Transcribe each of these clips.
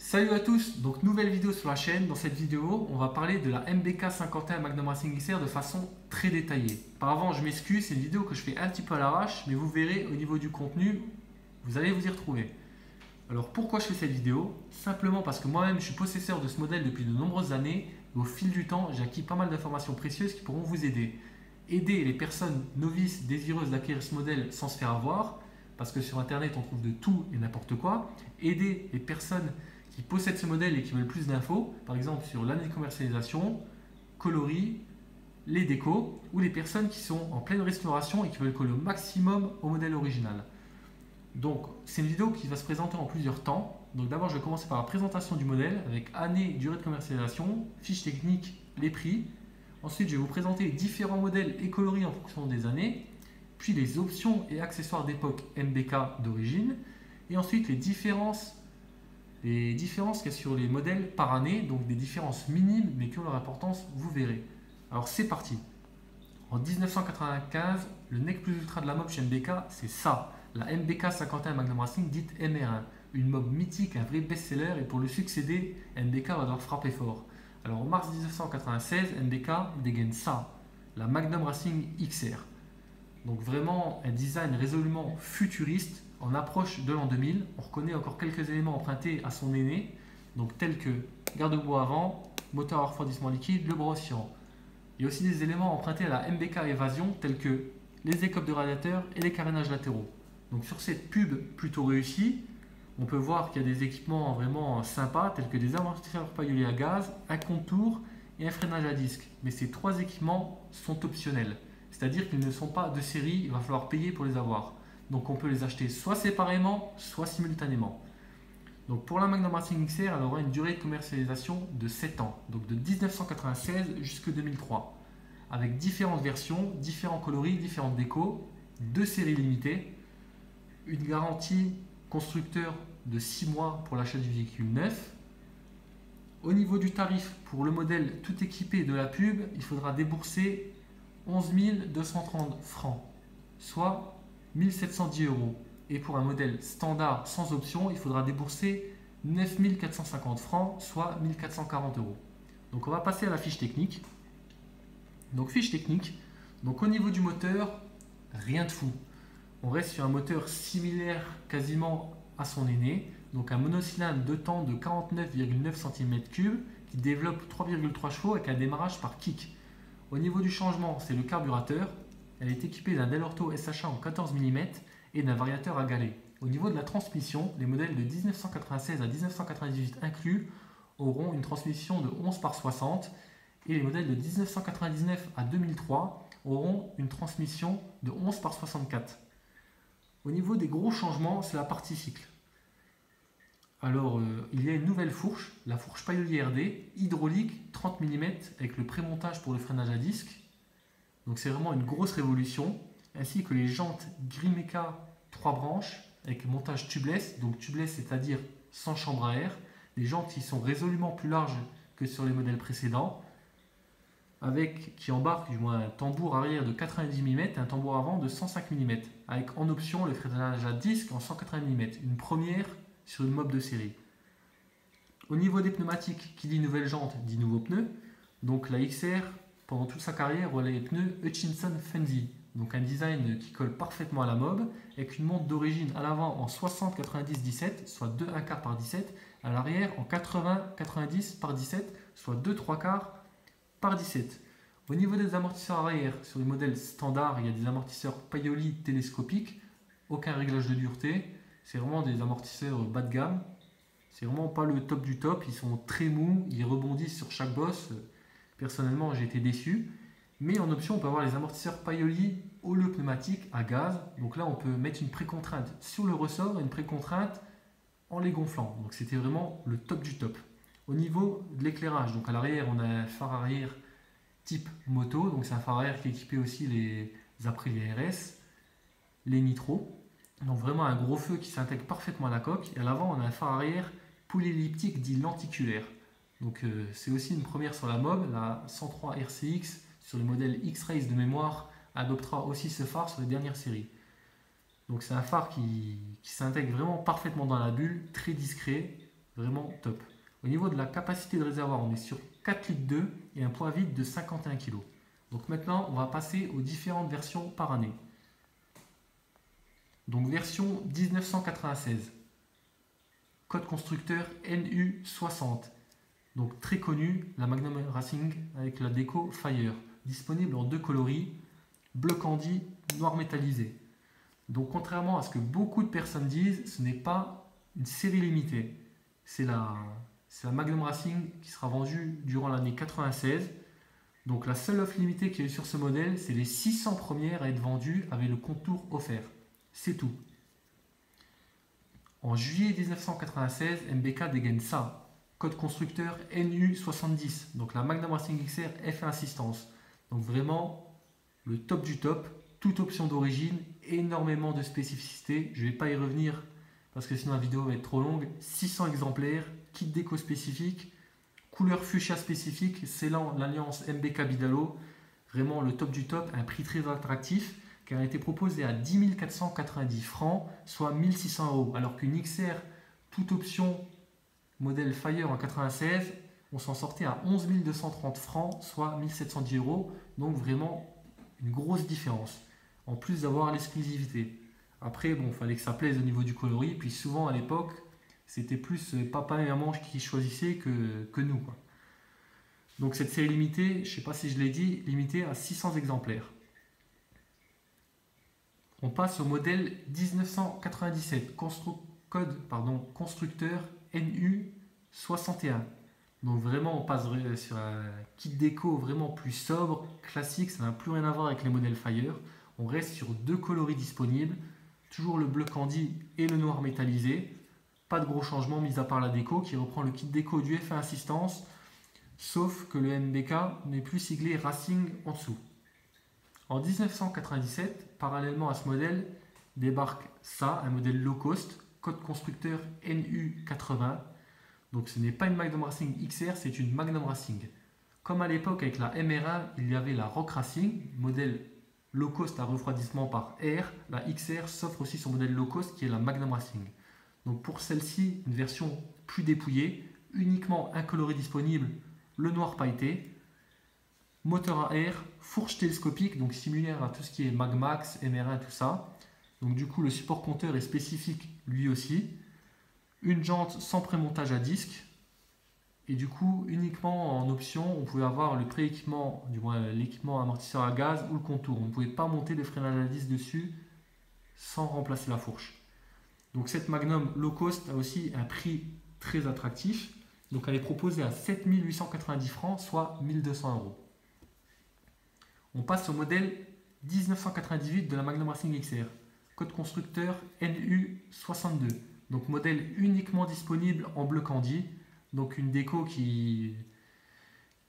Salut à tous, donc nouvelle vidéo sur la chaîne. Dans cette vidéo, on va parler de la MBK 51 Magnum Racing XR de façon très détaillée. Par avant, je m'excuse, c'est une vidéo que je fais un petit peu à l'arrache, mais vous verrez au niveau du contenu, vous allez vous y retrouver. Alors pourquoi je fais cette vidéo? Simplement parce que moi-même je suis possesseur de ce modèle depuis de nombreuses années et au fil du temps, j'ai acquis pas mal d'informations précieuses qui pourront vous aider. Aider les personnes novices désireuses d'acquérir ce modèle sans se faire avoir, parce que sur internet on trouve de tout et n'importe quoi. Aider les personnes qui possèdent ce modèle et qui veulent plus d'infos, par exemple sur l'année de commercialisation, coloris, les décos, ou les personnes qui sont en pleine restauration et qui veulent coller au maximum au modèle original. Donc c'est une vidéo qui va se présenter en plusieurs temps. Donc d'abord je vais commencer par la présentation du modèle avec année, durée de commercialisation, fiche technique, les prix. Ensuite je vais vous présenter différents modèles et coloris en fonction des années, puis les options et accessoires d'époque MBK d'origine, et ensuite les différences qu'il y a sur les modèles par année, donc des différences minimes mais qui ont leur importance, vous verrez. Alors c'est parti. En 1995, le nec plus ultra de la mob chez MBK, c'est ça, la MBK 51 Magnum Racing dite MR1. Une mob mythique, un vrai best-seller, et pour le succéder, MBK va devoir frapper fort. Alors en mars 1996, MBK dégaine ça, la Magnum Racing XR. Donc vraiment un design résolument futuriste, en approche de l'an 2000. On reconnaît encore quelques éléments empruntés à son aîné, donc tels que garde-boue avant, moteur à refroidissement liquide, le bras oscillant. Il y a aussi des éléments empruntés à la MBK Évasion, tels que les écopes de radiateur et les carénages latéraux. Donc sur cette pub plutôt réussie, on peut voir qu'il y a des équipements vraiment sympas, tels que des amortisseurs paillolés à gaz, un contour et un freinage à disque. Mais ces trois équipements sont optionnels, c'est-à-dire qu'ils ne sont pas de série, il va falloir payer pour les avoir. Donc on peut les acheter soit séparément, soit simultanément. Donc pour la Magnum Racing XR, elle aura une durée de commercialisation de 7 ans, donc de 1996 jusqu'à 2003, avec différentes versions, différents coloris, différentes décos, deux séries limitées, une garantie constructeur de 6 mois pour l'achat du véhicule neuf. Au niveau du tarif, pour le modèle tout équipé de la pub, il faudra débourser 11 230 francs, soit 1710 euros. Et pour un modèle standard sans option, il faudra débourser 9 450 francs, soit 1440 euros. Donc on va passer à la fiche technique. Donc fiche technique, donc au niveau du moteur, rien de fou. On reste sur un moteur similaire quasiment à son aîné, donc un monocylindre 2 temps de 49,9 cm3 qui développe 3,3 chevaux avec un démarrage par kick. Au niveau du changement, c'est le carburateur. Elle est équipée d'un Del Orto SHA en 14 mm et d'un variateur à galets. Au niveau de la transmission, les modèles de 1996 à 1998 inclus auront une transmission de 11 par 60 et les modèles de 1999 à 2003 auront une transmission de 11 par 64. Au niveau des gros changements, c'est la partie cycle. Alors, il y a une nouvelle fourche, la fourche Pailloli RD, hydraulique 30 mm avec le prémontage pour le freinage à disque. Donc c'est vraiment une grosse révolution, ainsi que les jantes Grimeca 3 branches avec montage tubeless, donc tubeless c'est-à-dire sans chambre à air, des jantes qui sont résolument plus larges que sur les modèles précédents, qui embarquent du moins un tambour arrière de 90 mm et un tambour avant de 105 mm, avec en option le freinage à disque en 180 mm, une première sur une mob de série. Au niveau des pneumatiques, qui dit nouvelle jante dit nouveaux pneus, donc la XR pendant toute sa carrière aura les pneus Hutchinson Fenzi, donc un design qui colle parfaitement à la mob, avec une montre d'origine à l'avant en 60-90-17, soit 2 1/4 par 17, à l'arrière en 80-90 par 17, soit 2 3/4 par 17. Au niveau des amortisseurs arrière, sur les modèles standards, il y a des amortisseurs Pailloli télescopiques, aucun réglage de dureté, c'est vraiment des amortisseurs bas de gamme, c'est vraiment pas le top du top, ils sont très mous, ils rebondissent sur chaque bosse. Personnellement, j'ai été déçu. Mais en option, on peut avoir les amortisseurs Pailloli holo pneumatiques à gaz. Donc là, on peut mettre une précontrainte sur le ressort et une précontrainte en les gonflant. Donc c'était vraiment le top du top. Au niveau de l'éclairage, donc à l'arrière, on a un phare arrière type moto. Donc c'est un phare arrière qui est équipé aussi les Aprilia RS, les Nitro. Donc vraiment un gros feu qui s'intègre parfaitement à la coque. Et à l'avant, on a un phare arrière polyelliptique dit lenticulaire. Donc c'est aussi une première sur la mob, la 103 RCX sur le modèle X-Race de mémoire adoptera aussi ce phare sur les dernières séries. Donc c'est un phare qui s'intègre vraiment parfaitement dans la bulle, très discret, vraiment top. Au niveau de la capacité de réservoir, on est sur 4 litres 2 et un poids vide de 51 kg. Donc maintenant, on va passer aux différentes versions par année. Donc version 1996, code constructeur NU60. Donc très connu, la Magnum Racing avec la déco Fire, disponible en 2 coloris, bleu candy, noir métallisé. Donc contrairement à ce que beaucoup de personnes disent, ce n'est pas une série limitée. C'est la Magnum Racing qui sera vendue durant l'année 96. Donc la seule offre limitée qu'il y a eu sur ce modèle, c'est les 600 premières à être vendues avec le contour offert. C'est tout. En juillet 1996, MBK dégaine ça. Code constructeur NU70. Donc la Magnum Racing XR F1 Assistance. Donc vraiment le top du top. Toute option d'origine, énormément de spécificités. Je ne vais pas y revenir parce que sinon la vidéo va être trop longue. 600 exemplaires, kit déco spécifique, couleur fuchsia spécifique, scellant l'alliance MBK Bidalo. Vraiment le top du top, un prix très attractif qui a été proposé à 10 490 francs, soit 1600 €. Alors qu'une XR, toute option modèle Fire en 96, on s'en sortait à 11 230 francs, soit 1710 €. Donc vraiment une grosse différence. En plus d'avoir l'exclusivité. Après, bon, il fallait que ça plaise au niveau du coloris. Puis souvent à l'époque, c'était plus papa et maman qui choisissaient que nous, quoi. Donc cette série limitée, je ne sais pas si je l'ai dit, limitée à 600 exemplaires. On passe au modèle 1997, constructeur NU61. Donc vraiment, on passe sur un kit déco vraiment plus sobre, classique, ça n'a plus rien à voir avec les modèles Fire. On reste sur 2 coloris disponibles, toujours le bleu candy et le noir métallisé. Pas de gros changements mis à part la déco qui reprend le kit déco du F1 Assistance, sauf que le MBK n'est plus siglé Racing en dessous. En 1997, parallèlement à ce modèle, débarque ça, un modèle low cost, code constructeur NU80. Donc ce n'est pas une Magnum Racing XR, c'est une Magnum Racing. Comme à l'époque avec la MR1, il y avait la Rock Racing, modèle low cost à refroidissement par air. La XR s'offre aussi son modèle low cost qui est la Magnum Racing. Donc pour celle-ci, une version plus dépouillée, uniquement un coloris disponible, le noir pailleté. Moteur à air, fourche télescopique, donc similaire à tout ce qui est Magmax, MR1, tout ça. Donc du coup, le support compteur est spécifique lui aussi. Une jante sans prémontage à disque. Et du coup, uniquement en option, on pouvait avoir le pré-équipement, du moins l'équipement amortisseur à gaz ou le contour. On ne pouvait pas monter de freinage à disque dessus sans remplacer la fourche. Donc cette Magnum low cost a aussi un prix très attractif. Donc elle est proposée à 7 890 francs, soit 1200 €. On passe au modèle 1998 de la Magnum Racing XR, code constructeur NU62, donc modèle uniquement disponible en bleu candy, donc une déco qui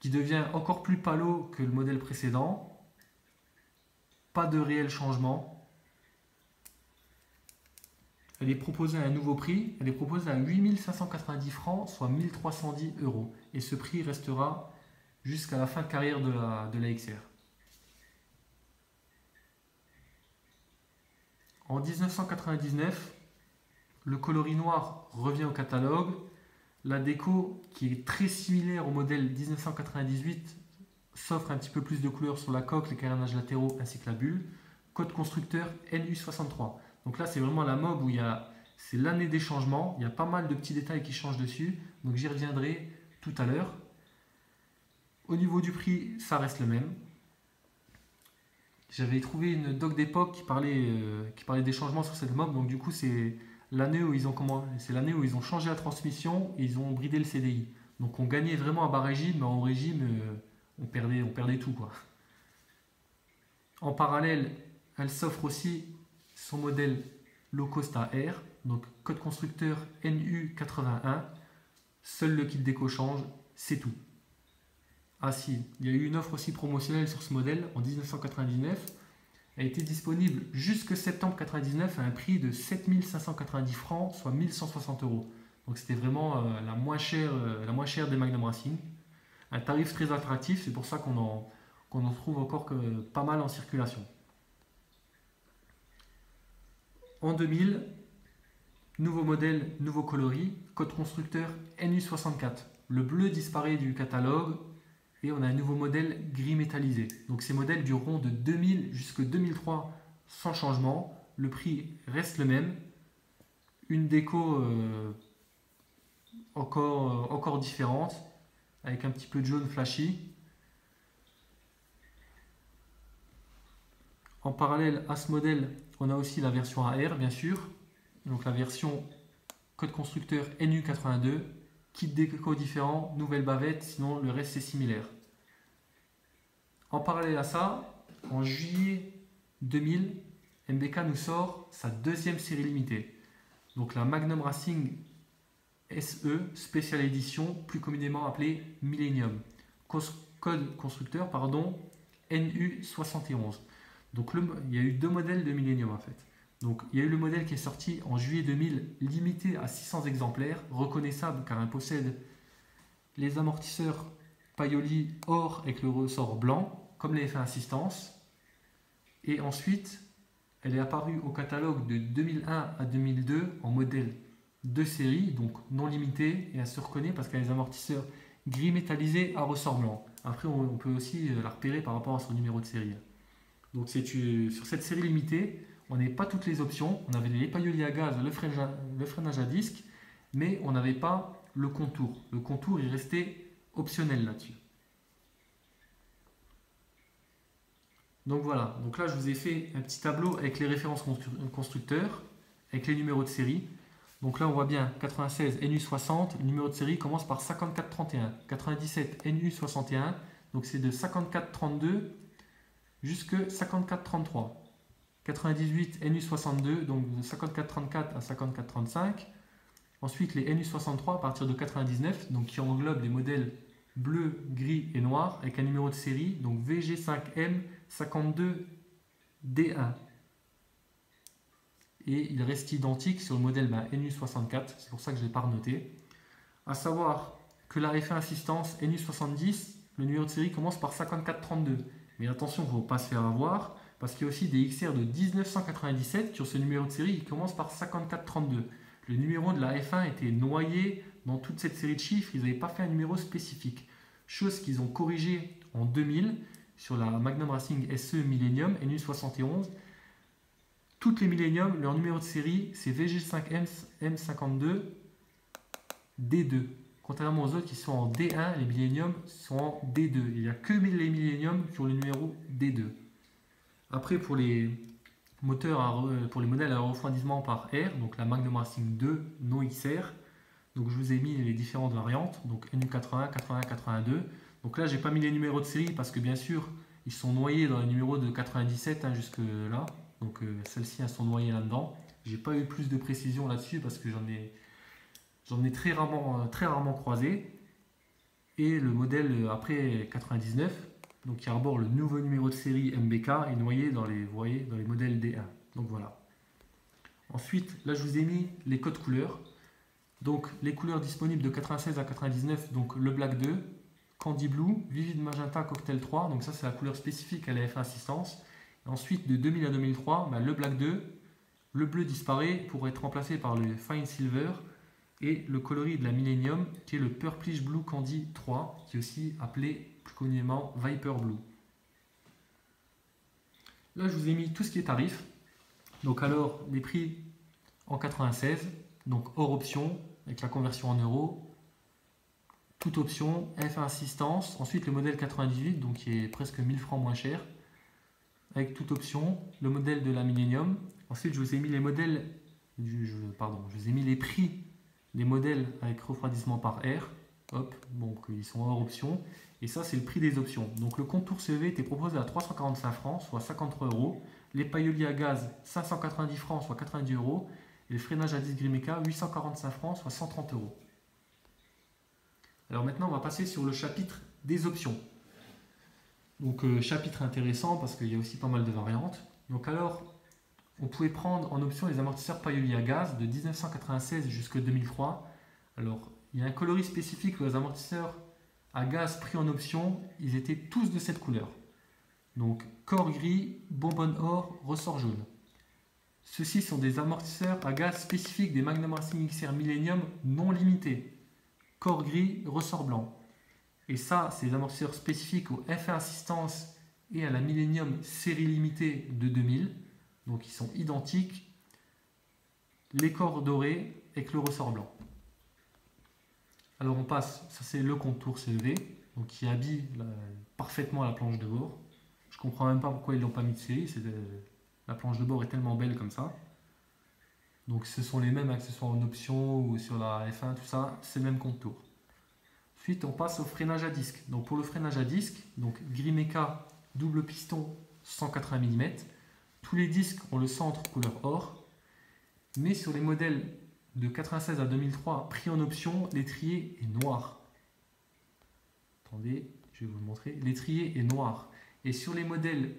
devient encore plus palo que le modèle précédent, pas de réel changement. Elle est proposée à un nouveau prix, elle est proposée à 8 590 francs, soit 1310 €, et ce prix restera jusqu'à la fin de carrière de la XR. En 1999, le coloris noir revient au catalogue. La déco, qui est très similaire au modèle 1998, s'offre un petit peu plus de couleurs sur la coque, les carénages latéraux ainsi que la bulle. Code constructeur NU63. Donc là, c'est vraiment la mob où c'est l'année des changements. Il y a pas mal de petits détails qui changent dessus. Donc j'y reviendrai tout à l'heure. Au niveau du prix, ça reste le même. J'avais trouvé une doc d'époque qui parlait des changements sur cette mob. Donc du coup, c'est l'année où ils ont changé la transmission et ils ont bridé le CDI. Donc on gagnait vraiment à bas régime, mais en régime, on perdait tout, quoi. En parallèle, elle s'offre aussi son modèle low cost à air, donc code constructeur NU81. Seul le kit déco change, c'est tout. Ah si, il y a eu une offre aussi promotionnelle sur ce modèle en 1999. Elle était disponible jusque septembre 1999 à un prix de 7 590 francs, soit 1160 €. Donc c'était vraiment la moins chère des Magnum Racing. Un tarif très attractif, c'est pour ça qu'on en trouve encore pas mal en circulation. En 2000, Nouveau modèle, nouveau coloris, code constructeur NU64. Le bleu disparaît du catalogue et on a un nouveau modèle gris métallisé. Donc ces modèles dureront de 2000 jusqu'à 2003 sans changement. Le prix reste le même. Une déco encore différente avec un petit peu de jaune flashy. En parallèle à ce modèle, on a aussi la version AR bien sûr. Donc la version code constructeur NU82, kit déco différent, nouvelle bavette, sinon le reste c'est similaire. En parallèle à ça, en juillet 2000, MBK nous sort sa deuxième série limitée. Donc la Magnum Racing SE Special Edition, plus communément appelée Millennium. Code constructeur, NU71. Donc il y a eu deux modèles de Millennium en fait. Donc il y a eu le modèle qui est sorti en juillet 2000, limité à 600 exemplaires, reconnaissable car il possède les amortisseurs Paoli or avec le ressort blanc, comme les F1 Assistance. Et ensuite, elle est apparue au catalogue de 2001 à 2002 en modèle de série, donc non limité, et elle se reconnaît parce qu'elle a les amortisseurs gris métallisés à ressort blanc. Après, on peut aussi la repérer par rapport à son numéro de série. Donc sur cette série limitée, on n'avait pas toutes les options. On avait les Paoli à gaz, le freinage à disque, mais on n'avait pas le contour. Le contour est resté optionnel là-dessus. Donc voilà, donc là je vous ai fait un petit tableau avec les références constructeurs, avec les numéros de série. Donc là on voit bien 96 NU60, le numéro de série commence par 5431. 97 NU61, donc c'est de 5432 jusqu'à 5433. 98 NU62, donc de 5434 à 5435. Ensuite les NU63 à partir de 99, donc qui englobent les modèles bleu, gris et noir, avec un numéro de série, donc VG5M52D1. Et il reste identique sur le modèle NU64, c'est pour ça que je ne l'ai pas renoté. A savoir que la F1 Assistance NU70, le numéro de série commence par 5432. Mais attention, il ne faut pas se faire avoir, parce qu'il y a aussi des XR de 1997 qui ont ce numéro de série qui commence par 5432. Le numéro de la F1 était noyé dans toute cette série de chiffres, ils n'avaient pas fait un numéro spécifique. Chose qu'ils ont corrigé en 2000 sur la Magnum Racing SE Millennium NU71. Toutes les Millennium, leur numéro de série, c'est VG5M52D2. Contrairement aux autres qui sont en D1, les Millennium sont en D2. Il n'y a que les Millennium qui ont le numéro D2. Après, pour les moteurs, pour les modèles à refroidissement par air, donc la Magnum Racing 2 non XR, donc je vous ai mis les différentes variantes, donc NU81, 81, 82. Donc là, j'ai pas mis les numéros de série parce que bien sûr, ils sont noyés dans les numéros de 97 jusque là. Donc celles-ci, elles sont noyées là-dedans. J'ai pas eu plus de précision là-dessus parce que j'en ai très rarement croisé. Et le modèle après 99, donc qui arbore le nouveau numéro de série MBK, est noyé dans les modèles D1. Donc voilà. Ensuite, là je vous ai mis les codes couleurs. Donc les couleurs disponibles de 96 à 99, donc le Black 2, Candy Blue, Vivid Magenta, Cocktail 3, donc ça c'est la couleur spécifique à la F1 Assistance. Et ensuite de 2000 à 2003, le Black 2, le bleu disparaît pour être remplacé par le Fine Silver et le coloris de la Millennium qui est le Purplish Blue Candy 3, qui est aussi appelé plus communément Viper Blue. Là je vous ai mis tout ce qui est tarif. Donc alors les prix en 96, donc hors option, avec la conversion en euros, toute option, F1 Assistance, ensuite le modèle 98, donc qui est presque 1000 francs moins cher, avec toute option, le modèle de la Millennium. Ensuite je vous ai mis les modèles, je vous ai mis les prix des modèles avec refroidissement par air, hop, donc ils sont hors option, et ça c'est le prix des options. Donc le contour CEV était proposé à 345 francs, soit 53 euros, les Paoli à gaz 590 francs, soit 90 euros, et le freinage à disque Grimeca 845 francs, soit 130 euros. Alors maintenant on va passer sur le chapitre des options. Donc chapitre intéressant parce qu'il y a aussi pas mal de variantes. Donc alors on pouvait prendre en option les amortisseurs Paoli à gaz de 1996 jusqu'à 2003. Alors il y a un coloris spécifique pour les amortisseurs à gaz pris en option, ils étaient tous de cette couleur. Donc corps gris, bonbonne or, ressort jaune. Ceux-ci sont des amortisseurs à gaz spécifiques des Magnum Racing XR Millennium non limités. Corps gris, ressort blanc. Et ça, c'est des amortisseurs spécifiques au F1 Assistance et à la Millennium série limitée de 2000. Donc ils sont identiques. Les corps dorés avec le ressort blanc. Alors on passe, ça c'est le contour CEV, donc qui habille parfaitement la planche de bord. Je comprends même pas pourquoi ils l'ont pas mis de série, la planche de bord est tellement belle comme ça. Donc ce sont les mêmes, que ce soit en option ou sur la F1, tout ça, c'est le même contour. Ensuite on passe au freinage à disque. Donc pour le freinage à disque, donc Grimeca double piston 180 mm. Tous les disques ont le centre couleur or, mais sur les modèles de 96 à 2003 pris en option, l'étrier est noir. Attendez, je vais vous le montrer. L'étrier est noir. Et sur les modèles,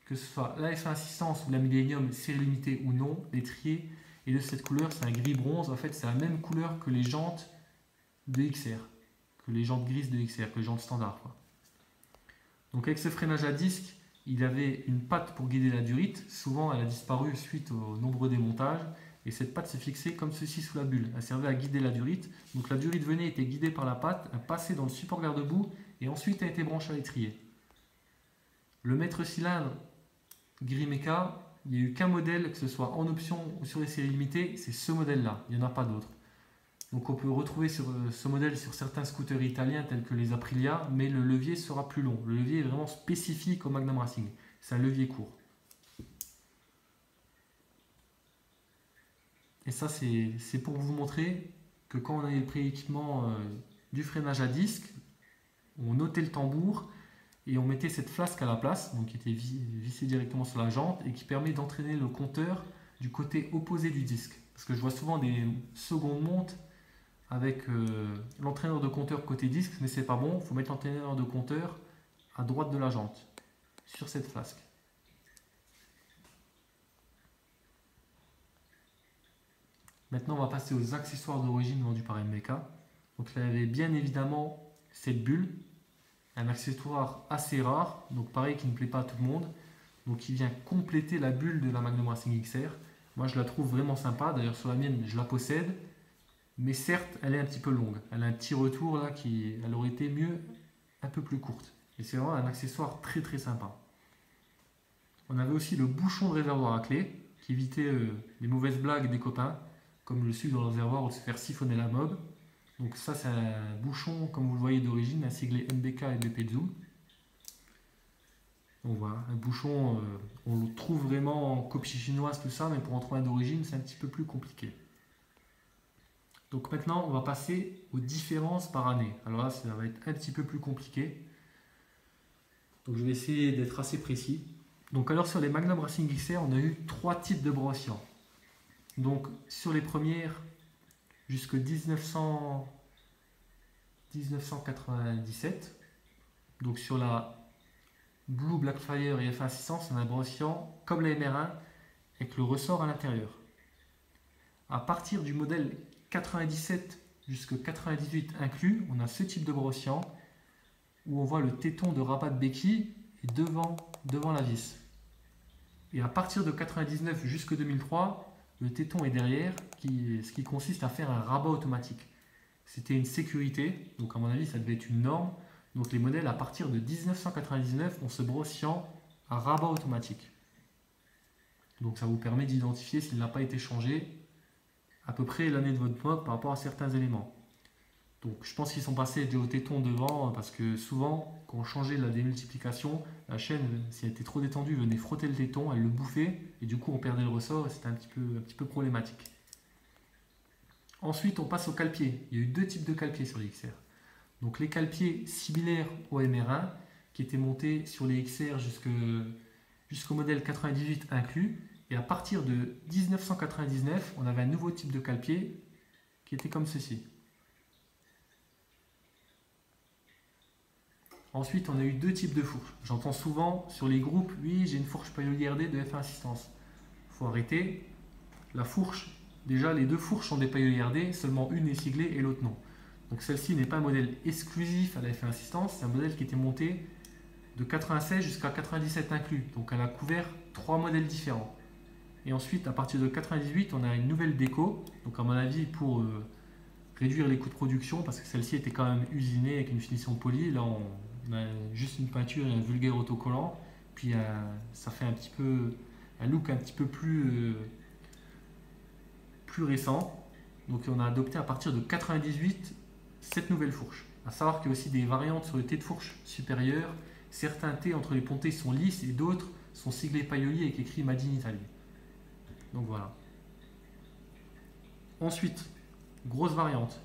que ce soit la F1 Assistance ou la Millennium série limitée ou non, l'étrier est de cette couleur, c'est un gris bronze. En fait, c'est la même couleur que les jantes de XR, que les jantes grises de XR, que les jantes standards, quoi. Donc avec ce freinage à disque, il avait une patte pour guider la durite. Souvent, elle a disparu suite aux nombreux démontages. Et cette patte se fixait comme ceci sous la bulle. Elle servait à guider la durite. Donc la durite venait, était guidée par la patte, elle passait dans le support garde-boue et ensuite a été branchée à l'étrier. Le maître cylindre Grimeca, il n'y a eu qu'un modèle, que ce soit en option ou sur les séries limitées, c'est ce modèle-là. Il n'y en a pas d'autres. Donc on peut retrouver ce modèle sur certains scooters italiens tels que les Aprilia, mais le levier sera plus long. Le levier est vraiment spécifique au Magnum Racing. C'est un levier court. Et ça, c'est pour vous montrer que quand on avait le prééquipement du freinage à disque, on notait le tambour et on mettait cette flasque à la place, donc qui était vissée directement sur la jante et qui permet d'entraîner le compteur du côté opposé du disque. Parce que je vois souvent des secondes montes avec l'entraîneur de compteur côté disque, mais c'est pas bon, il faut mettre l'entraîneur de compteur à droite de la jante, sur cette flasque. Maintenant, on va passer aux accessoires d'origine vendus par MBK. Donc là, il y avait bien évidemment cette bulle, un accessoire assez rare, donc pareil qui ne plaît pas à tout le monde, donc qui vient compléter la bulle de la Magnum Racing XR. Moi, je la trouve vraiment sympa. D'ailleurs, sur la mienne, je la possède, mais certes, elle est un petit peu longue. Elle a un petit retour là elle aurait été mieux un peu plus courte. Et c'est vraiment un accessoire très très sympa. On avait aussi le bouchon de réservoir à clé qui évitait les mauvaises blagues des copains, comme le sucre dans le réservoir ou de se faire siphonner la mob. Donc ça, c'est un bouchon, comme vous le voyez d'origine, un siglé MBK et BP Zoom. Donc voilà, un bouchon, on le trouve vraiment en copie chinoise, tout ça, mais pour en trouver un d'origine, c'est un petit peu plus compliqué. Donc maintenant, on va passer aux différences par année. Alors là, ça va être un petit peu plus compliqué. Donc je vais essayer d'être assez précis. Donc alors sur les Magnum Racing XR, on a eu 3 types de brossiants. Donc sur les premières, jusque 1997, donc sur la Blue Blackfire et F1 Assistance, on a un brossiant comme la MR1 avec le ressort à l'intérieur. À partir du modèle 97 jusqu'à 98 inclus, on a ce type de brossiant où on voit le téton de rabat de béquille et devant la vis. Et à partir de 99 jusqu'à 2003, le téton est derrière, ce qui consiste à faire un rabat automatique. C'était une sécurité, donc à mon avis ça devait être une norme. Donc les modèles à partir de 1999 ont ce brossiant à rabat automatique. Donc ça vous permet d'identifier s'il n'a pas été changé à peu près l'année de votre mob par rapport à certains éléments. Donc je pense qu'ils sont passés déjà au téton devant parce que souvent quand on changeait la démultiplication, la chaîne, si elle était trop détendue, venait frotter le téton, elle le bouffait et du coup on perdait le ressort et c'était un petit peu problématique. Ensuite on passe au cale-pied. Il y a eu 2 types de cale-pieds sur les XR. Donc les cale-pieds similaires au MR1 qui étaient montés sur les XR jusqu'au modèle 98 inclus. Et à partir de 1999, on avait un nouveau type de cale-pied qui était comme ceci. Ensuite, on a eu 2 types de fourches. J'entends souvent sur les groupes, oui, j'ai une fourche paillolie de F1 Assistance. Il faut arrêter. La fourche, déjà les 2 fourches sont des paillolis, seulement une est siglée et l'autre non. Donc celle-ci n'est pas un modèle exclusif à la F1 Assistance, c'est un modèle qui était monté de 96 jusqu'à 97 inclus. Donc elle a couvert 3 modèles différents. Et ensuite, à partir de 98, on a une nouvelle déco. Donc à mon avis, pour réduire les coûts de production, parce que celle-ci était quand même usinée avec une finition polie. Là, on a juste une peinture et un vulgaire autocollant. Puis ça fait un petit peu un look un petit peu plus récent. Donc on a adopté à partir de 98 cette nouvelle fourche. À savoir qu'il y a aussi des variantes sur le T de fourche supérieur. Certains T entre les pontés sont lisses et d'autres sont siglés Paoli avec écrit Made in Italy. Donc voilà. Ensuite, grosse variante.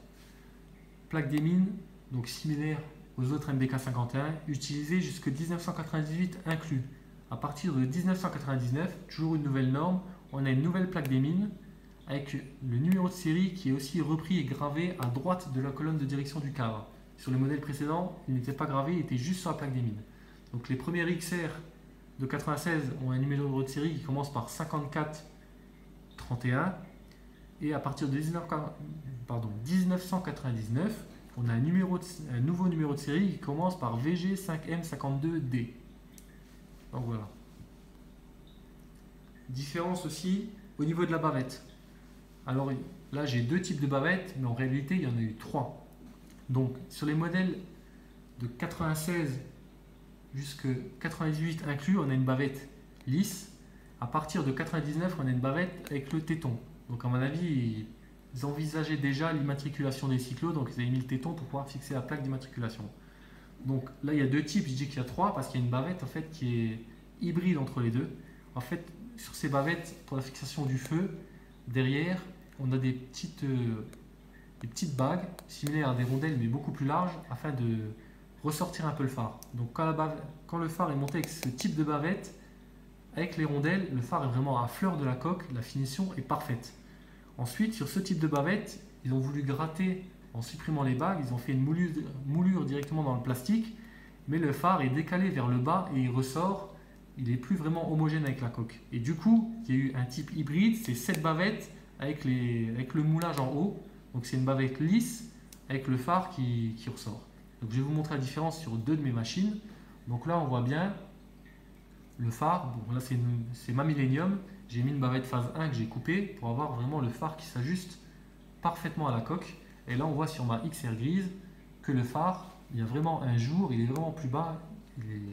Plaque des mines, donc similaire aux autres MBK 51, utilisée jusque 1998 inclus. À partir de 1999, toujours une nouvelle norme, on a une nouvelle plaque des mines avec le numéro de série qui est aussi repris et gravé à droite de la colonne de direction du cadre. Sur les modèles précédents, il n'était pas gravé, il était juste sur la plaque des mines. Donc les premiers XR de 96 ont un numéro de série qui commence par 5431 et à partir de 1999, on a un nouveau numéro de série qui commence par VG5M52D. Donc voilà. Différence aussi au niveau de la bavette. Alors là j'ai deux types de bavettes, mais en réalité il y en a eu trois. Donc sur les modèles de 96 jusqu'à 98 inclus, on a une bavette lisse. À partir de 99, on a une bavette avec le téton. Donc à mon avis, ils envisageaient déjà l'immatriculation des cyclos, donc ils avaient mis le téton pour pouvoir fixer la plaque d'immatriculation. Donc là il y a deux types, je dis qu'il y a trois parce qu'il y a une bavette en fait qui est hybride entre les deux. En fait, sur ces bavettes, pour la fixation du feu, derrière, on a des petites bagues similaires à des rondelles mais beaucoup plus larges afin de ressortir un peu le phare. Donc quand le phare est monté avec ce type de bavette, avec les rondelles, le phare est vraiment à fleur de la coque, la finition est parfaite. Ensuite, sur ce type de bavette, ils ont voulu gratter en supprimant les bagues, ils ont fait une moulure directement dans le plastique, mais le phare est décalé vers le bas et il ressort, il n'est plus vraiment homogène avec la coque. Et du coup, il y a eu un type hybride, c'est cette bavette avec le moulage en haut, donc c'est une bavette lisse avec le phare qui ressort. Donc je vais vous montrer la différence sur deux de mes machines. Donc là on voit bien le phare, bon, là c'est ma Millennium, j'ai mis une bavette phase 1 que j'ai coupée pour avoir vraiment le phare qui s'ajuste parfaitement à la coque. Et là on voit sur ma XR grise que le phare, il y a vraiment un jour, il est vraiment plus bas,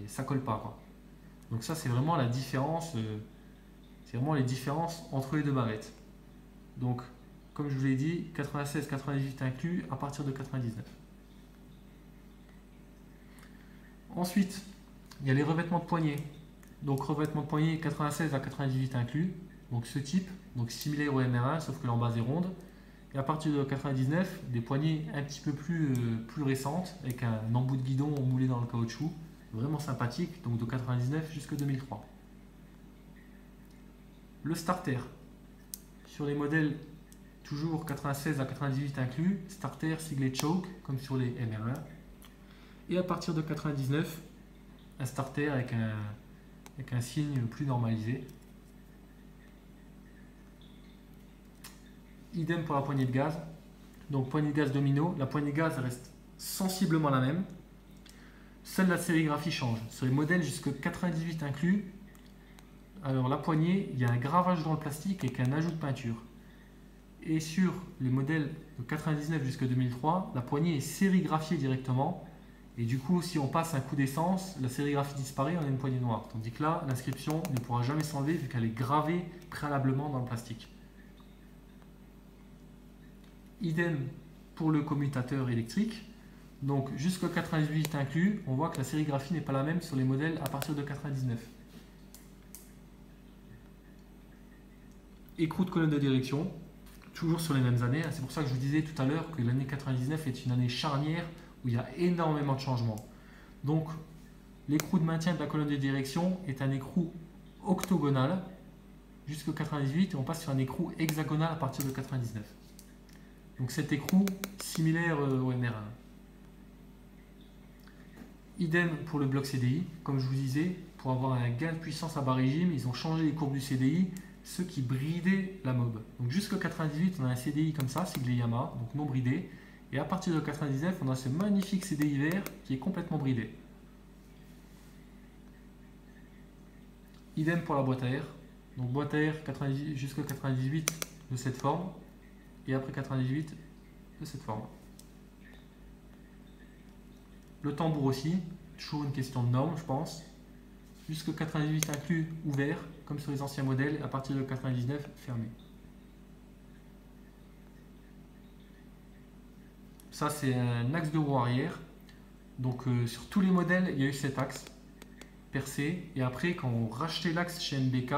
ça colle pas quoi. Donc ça c'est vraiment la différence, c'est vraiment les différences entre les deux bavettes. Donc comme je vous l'ai dit, 96, 98 inclus à partir de 99. Ensuite, il y a les revêtements de poignée. Donc revêtement de poignée 96 à 98 inclus. Donc ce type, donc similaire au MR1 sauf que l'embase est ronde. Et à partir de 99, des poignées un petit peu plus récentes avec un embout de guidon moulé dans le caoutchouc. Vraiment sympathique, donc de 99 jusqu'à 2003. Le starter. Sur les modèles toujours 96 à 98 inclus, starter siglé choke comme sur les MR1. Et à partir de 99, un starter avec un signe plus normalisé. Idem pour la poignée de gaz. Donc poignée de gaz domino, la poignée de gaz reste sensiblement la même. Seule la sérigraphie change. Sur les modèles jusqu'à 98 inclus, alors la poignée, il y a un gravage dans le plastique avec un ajout de peinture. Et sur les modèles de 99 jusqu'à 2003, la poignée est sérigraphiée directement. Et du coup, si on passe un coup d'essence, la sérigraphie disparaît, on a une poignée noire. Tandis que là, l'inscription ne pourra jamais s'enlever vu qu'elle est gravée préalablement dans le plastique. Idem pour le commutateur électrique. Donc jusqu'à 98 inclus, on voit que la sérigraphie n'est pas la même sur les modèles à partir de 99. Écrou de colonne de direction, toujours sur les mêmes années. C'est pour ça que je vous disais tout à l'heure que l'année 99 est une année charnière où il y a énormément de changements. Donc l'écrou de maintien de la colonne de direction est un écrou octogonal jusqu'au 98 et on passe sur un écrou hexagonal à partir de 99. Donc cet écrou similaire au MR1. Idem pour le bloc CDI, comme je vous disais, pour avoir un gain de puissance à bas régime, ils ont changé les courbes du CDI, ce qui bridait la mob. Donc jusqu'au 98, on a un CDI comme ça, siglé Yamaha, donc non bridé. Et à partir de 99, on a ce magnifique CDI vert qui est complètement bridé. Idem pour la boîte à air. Donc boîte à air jusqu'au 98 de cette forme et après 98 de cette forme. Le tambour aussi, toujours une question de norme je pense. Jusqu'au 98 inclus ouvert comme sur les anciens modèles, à partir de 99 fermé. Ça c'est un axe de roue arrière. Donc sur tous les modèles il y a eu cet axe percé et après quand on rachetait l'axe chez MBK,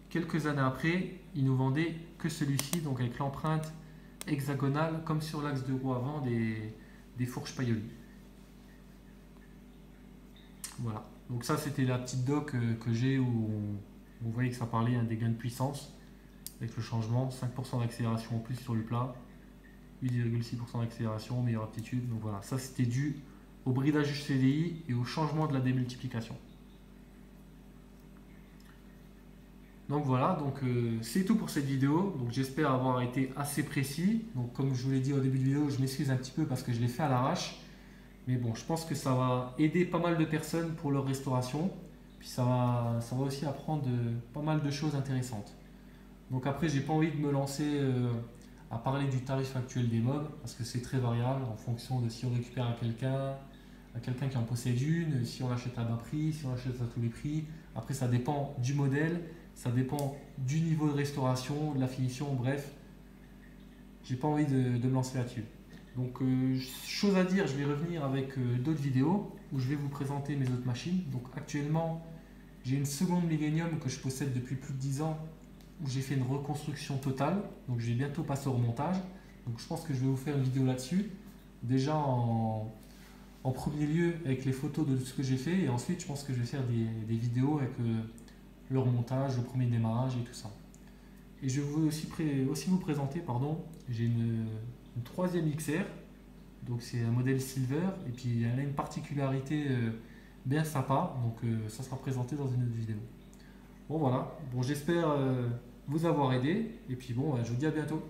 quelques années après ils nous vendaient que celui-ci, donc avec l'empreinte hexagonale comme sur l'axe de roue avant des fourches Paoli. Voilà, donc ça c'était la petite doc que j'ai où on voyait que ça parlait des gains de puissance avec le changement, 5% d'accélération en plus sur le plat, 8,6% d'accélération, meilleure aptitude. Donc voilà, ça c'était dû au bridage CDI et au changement de la démultiplication. Donc voilà, c'est tout pour cette vidéo. Donc j'espère avoir été assez précis. Donc comme je vous l'ai dit au début de vidéo, je m'excuse un petit peu parce que je l'ai fait à l'arrache. Mais bon, je pense que ça va aider pas mal de personnes pour leur restauration. Puis ça va aussi apprendre pas mal de choses intéressantes. Donc après, j'ai pas envie de me lancer à parler du tarif actuel des mobs parce que c'est très variable en fonction de si on récupère à quelqu'un qui en possède une, si on l'achète à bas prix, si on l'achète à tous les prix. Après, ça dépend du modèle, ça dépend du niveau de restauration, de la finition, bref. J'ai pas envie de me lancer là-dessus. Donc, chose à dire, je vais revenir avec d'autres vidéos où je vais vous présenter mes autres machines. Donc actuellement, j'ai une seconde Millennium que je possède depuis plus de 10 ans où j'ai fait une reconstruction totale. Donc je vais bientôt passer au remontage. Donc je pense que je vais vous faire une vidéo là-dessus. Déjà en premier lieu avec les photos de ce que j'ai fait et ensuite je pense que je vais faire des vidéos avec le remontage, le premier démarrage et tout ça. Et je vais aussi vous présenter, j'ai une troisième XR, donc c'est un modèle Silver et puis elle a une particularité bien sympa, donc ça sera présenté dans une autre vidéo. Bon voilà, bon j'espère vous avoir aidé et puis bon je vous dis à bientôt.